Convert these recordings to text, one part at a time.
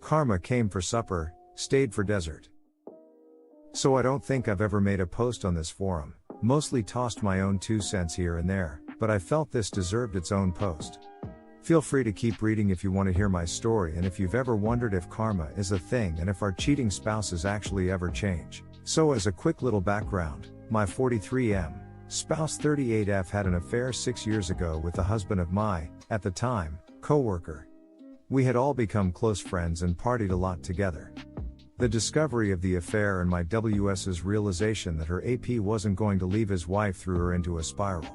Karma came for supper, stayed for dessert. So I don't think I've ever made a post on this forum, mostly tossed my own 2 cents here and there, but I felt this deserved its own post. Feel free to keep reading if you want to hear my story and if you've ever wondered if karma is a thing and if our cheating spouses actually ever change. So as a quick little background, my 43M spouse 38F had an affair 6 years ago with the husband of my, at the time, co-worker. We had all become close friends and partied a lot together. The discovery of the affair and my WS's realization that her AP wasn't going to leave his wife threw her into a spiral.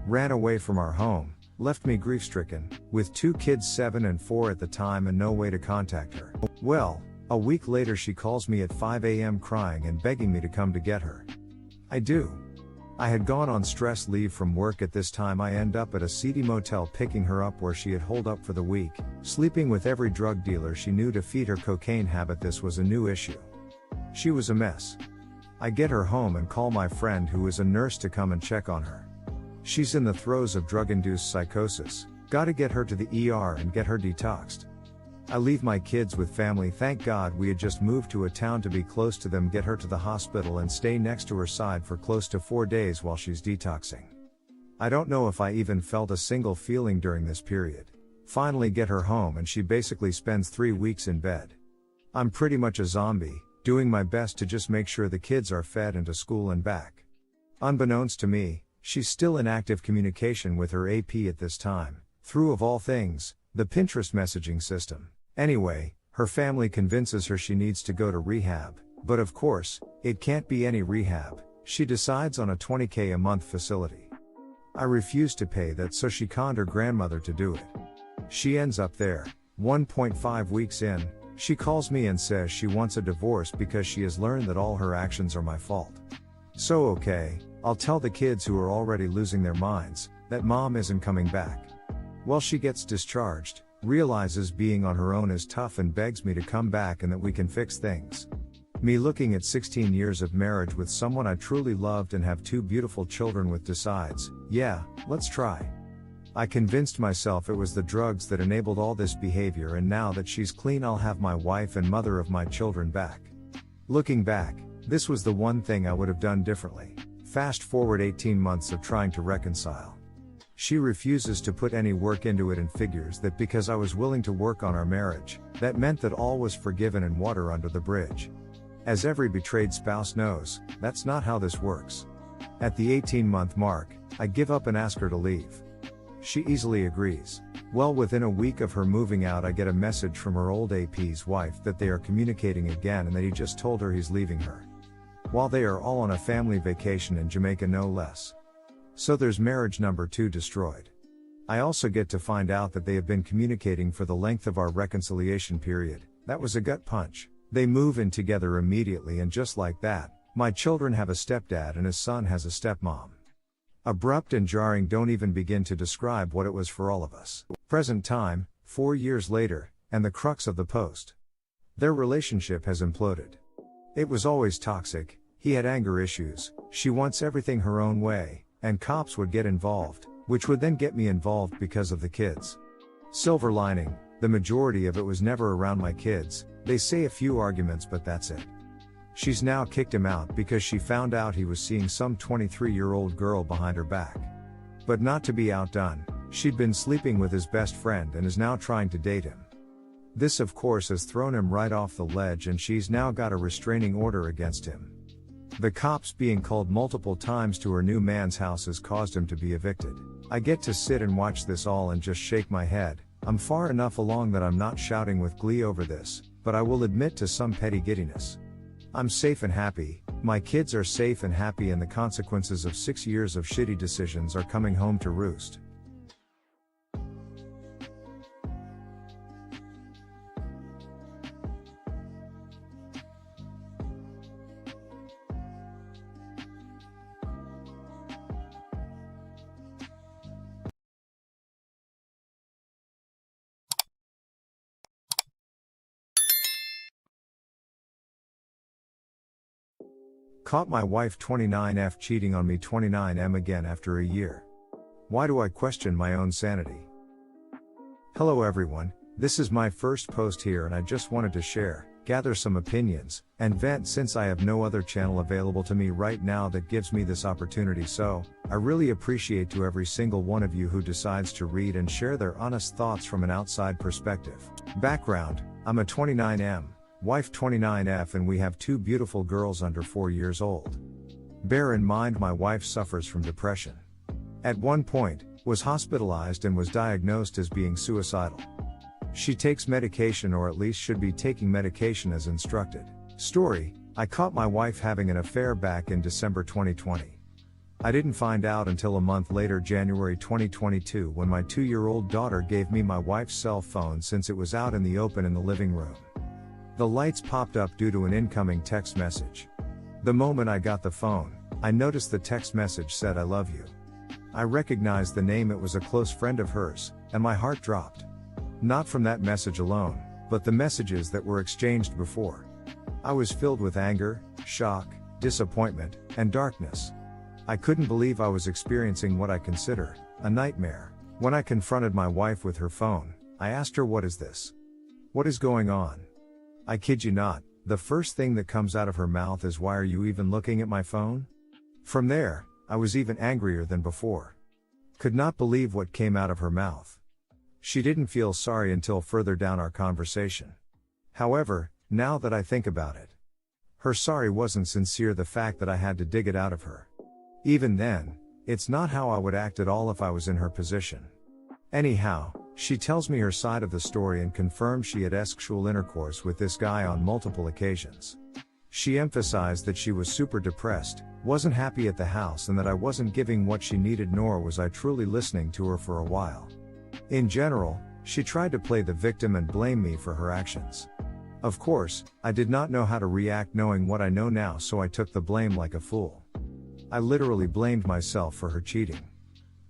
Ran away from our home, left me grief-stricken, with 2 kids 7 and 4 at the time and no way to contact her. Well, a week later she calls me at 5 a.m. crying and begging me to come to get her. I do. I had gone on stress leave from work at this time. I end up at a seedy motel picking her up where she had holed up for the week, sleeping with every drug dealer she knew to feed her cocaine habit. This was a new issue. She was a mess. I get her home and call my friend who is a nurse to come and check on her. She's in the throes of drug-induced psychosis, gotta get her to the ER and get her detoxed. I leave my kids with family. Thank God we had just moved to a town to be close to them, get her to the hospital and stay next to her side for close to 4 days while she's detoxing. I don't know if I even felt a single feeling during this period. Finally get her home and she basically spends 3 weeks in bed. I'm pretty much a zombie, doing my best to just make sure the kids are fed and to school and back. Unbeknownst to me, she's still in active communication with her AP at this time, through of all things, the Pinterest messaging system. Anyway, her family convinces her she needs to go to rehab, but of course, it can't be any rehab. She decides on a $20,000 a month facility. I refuse to pay that, so she conned her grandmother to do it. She ends up there. 1.5 weeks in, she calls me and says she wants a divorce because she has learned that all her actions are my fault. So okay, I'll tell the kids, who are already losing their minds, that mom isn't coming back. Well, she gets discharged, realizes being on her own is tough and begs me to come back and that we can fix things. Me looking at 16 years of marriage with someone I truly loved and have 2 beautiful children with decides, yeah, let's try. I convinced myself it was the drugs that enabled all this behavior, and now that she's clean I'll have my wife and mother of my children back. Looking back, this was the one thing I would have done differently. Fast forward 18 months of trying to reconcile. She refuses to put any work into it and figures that because I was willing to work on our marriage, that meant that all was forgiven and water under the bridge. As every betrayed spouse knows, that's not how this works. At the 18-month mark, I give up and ask her to leave. She easily agrees. Well, within a week of her moving out, I get a message from her old AP's wife that they are communicating again and that he just told her he's leaving her. While they are all on a family vacation in Jamaica, no less. So there's marriage number 2 destroyed. I also get to find out that they have been communicating for the length of our reconciliation period. That was a gut punch. They move in together immediately, and just like that, my children have a stepdad and his son has a stepmom. Abrupt and jarring, don't even begin to describe what it was for all of us. Present time, 4 years later, and the crux of the post. Their relationship has imploded. It was always toxic, he had anger issues, she wants everything her own way, and cops would get involved, which would then get me involved because of the kids. Silver lining, the majority of it was never around my kids. They say a few arguments, but that's it. She's now kicked him out because she found out he was seeing some 23-year-old girl behind her back. But not to be outdone, she'd been sleeping with his best friend and is now trying to date him. This of course has thrown him right off the ledge, and she's now got a restraining order against him. The cops being called multiple times to her new man's house has caused him to be evicted. I get to sit and watch this all and just shake my head. I'm far enough along that I'm not shouting with glee over this, but I will admit to some petty giddiness. I'm safe and happy, my kids are safe and happy, and the consequences of 6 years of shitty decisions are coming home to roost. Caught my wife 29F cheating on me 29M again after a year. Why do I question my own sanity? Hello everyone, This is my first post here and I just wanted to share, gather some opinions, and vent since I have no other channel available to me right now that gives me this opportunity, so I really appreciate to every single one of you who decides to read and share their honest thoughts from an outside perspective. Background: I'm a 29M, wife 29F, and we have two beautiful girls under 4 years old. Bear in mind my wife suffers from depression. At one point, was hospitalized and was diagnosed as being suicidal. She takes medication, or at least should be taking medication as instructed. Story: I caught my wife having an affair back in December 2020. I didn't find out until a month later, January 2022, when my 2-year-old daughter gave me my wife's cell phone since it was out in the open in the living room. The lights popped up due to an incoming text message. The moment I got the phone, I noticed the text message said "I love you." I recognized the name, it was a close friend of hers, and my heart dropped. Not from that message alone, but the messages that were exchanged before. I was filled with anger, shock, disappointment, and darkness. I couldn't believe I was experiencing what I consider a nightmare. When I confronted my wife with her phone, I asked her, "What is this? What is going on?" I kid you not, the first thing that comes out of her mouth is, "Why are you even looking at my phone?" From there, I was even angrier than before. Could not believe what came out of her mouth. She didn't feel sorry until further down our conversation. However, now that I think about it, her sorry wasn't sincere, the fact that I had to dig it out of her. Even then, it's not how I would act at all if I was in her position. Anyhow, she tells me her side of the story and confirms she had sexual intercourse with this guy on multiple occasions. She emphasized that she was super depressed, wasn't happy at the house, and that I wasn't giving what she needed, nor was I truly listening to her for a while. In general, she tried to play the victim and blame me for her actions. Of course, I did not know how to react knowing what I know now, so I took the blame like a fool. I literally blamed myself for her cheating.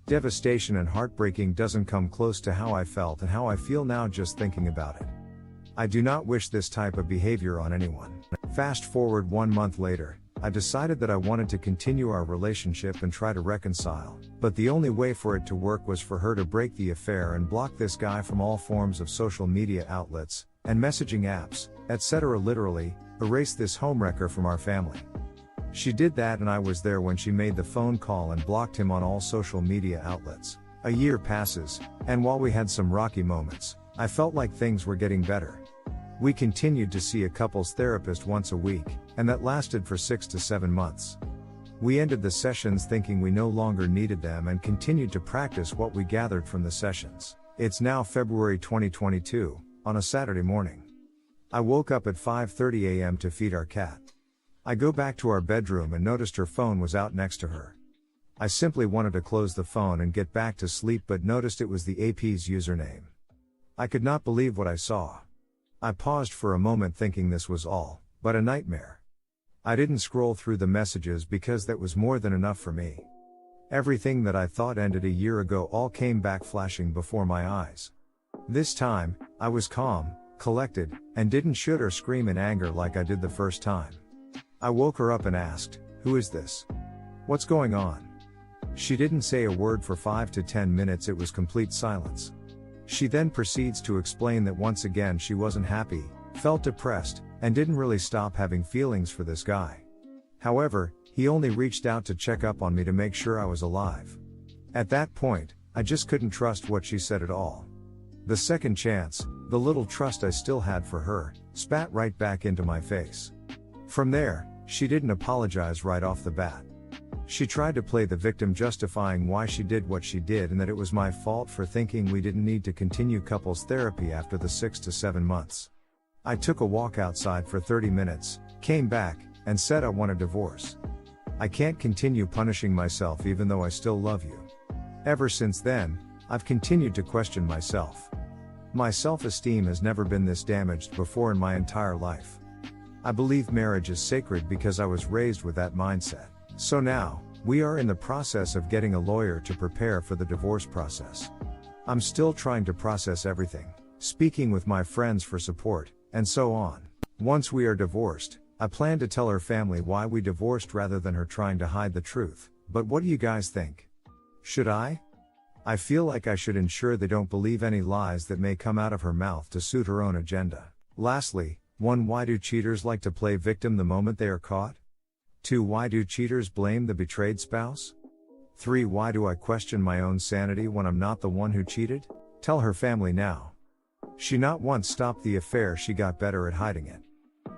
Devastation and heartbreaking doesn't come close to how I felt and how I feel now just thinking about it. I do not wish this type of behavior on anyone. Fast forward 1 month later, I decided that I wanted to continue our relationship and try to reconcile, but the only way for it to work was for her to break the affair and block this guy from all forms of social media outlets and messaging apps, etc. Literally, erase this homewrecker from our family. She did that, and I was there when she made the phone call and blocked him on all social media outlets. A year passes, and while we had some rocky moments, I felt like things were getting better. We continued to see a couples therapist once a week, and that lasted for 6 to 7 months. We ended the sessions thinking we no longer needed them and continued to practice what we gathered from the sessions. It's now February 2022, on a Saturday morning. I woke up at 5:30 a.m. to feed our cat. I go back to our bedroom and noticed her phone was out next to her. I simply wanted to close the phone and get back to sleep, but noticed it was the AP's username. I could not believe what I saw. I paused for a moment thinking this was all but a nightmare. I didn't scroll through the messages because that was more than enough for me. Everything that I thought ended a year ago all came back flashing before my eyes. This time, I was calm, collected, and didn't shoot or scream in anger like I did the first time. I woke her up and asked, "Who is this? What's going on?" She didn't say a word for 5 to 10 minutes, it was complete silence. She then proceeds to explain that once again she wasn't happy, felt depressed, and didn't really stop having feelings for this guy. However, he only reached out to check up on me to make sure I was alive. At that point, I just couldn't trust what she said at all. The second chance, the little trust I still had for her, spat right back into my face. From there, she didn't apologize right off the bat. She tried to play the victim, justifying why she did what she did and that it was my fault for thinking we didn't need to continue couples therapy after the 6 to 7 months. I took a walk outside for 30 minutes, came back, and said I want a divorce. I can't continue punishing myself even though I still love you. Ever since then, I've continued to question myself. My self-esteem has never been this damaged before in my entire life. I believe marriage is sacred because I was raised with that mindset. So now, we are in the process of getting a lawyer to prepare for the divorce process. I'm still trying to process everything, speaking with my friends for support, and so on. Once we are divorced, I plan to tell her family why we divorced rather than her trying to hide the truth. But what do you guys think? Should I? I feel like I should ensure they don't believe any lies that may come out of her mouth to suit her own agenda. Lastly, 1. Why do cheaters like to play victim the moment they are caught? 2. Why do cheaters blame the betrayed spouse? 3. Why do I question my own sanity when I'm not the one who cheated? Tell her family now. She not once stopped the affair, she got better at hiding it.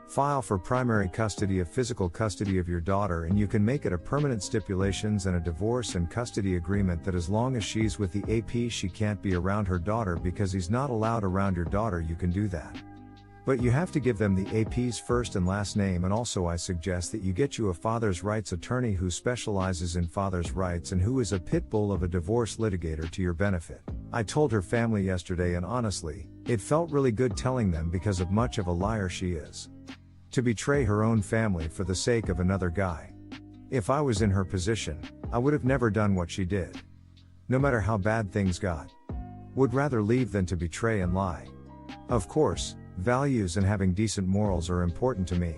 File for primary custody of physical custody of your daughter, and you can make it a permanent stipulations and a divorce and custody agreement that as long as she's with the AP she can't be around her daughter because he's not allowed around your daughter. You can do that. But you have to give them the AP's first and last name, and also I suggest that you get you a father's rights attorney who specializes in father's rights and who is a pit bull of a divorce litigator to your benefit. I told her family yesterday, and honestly, it felt really good telling them because of much of a liar she is. To betray her own family for the sake of another guy. If I was in her position, I would have never done what she did. No matter how bad things got. Would rather leave than to betray and lie. Of course, values and having decent morals are important to me.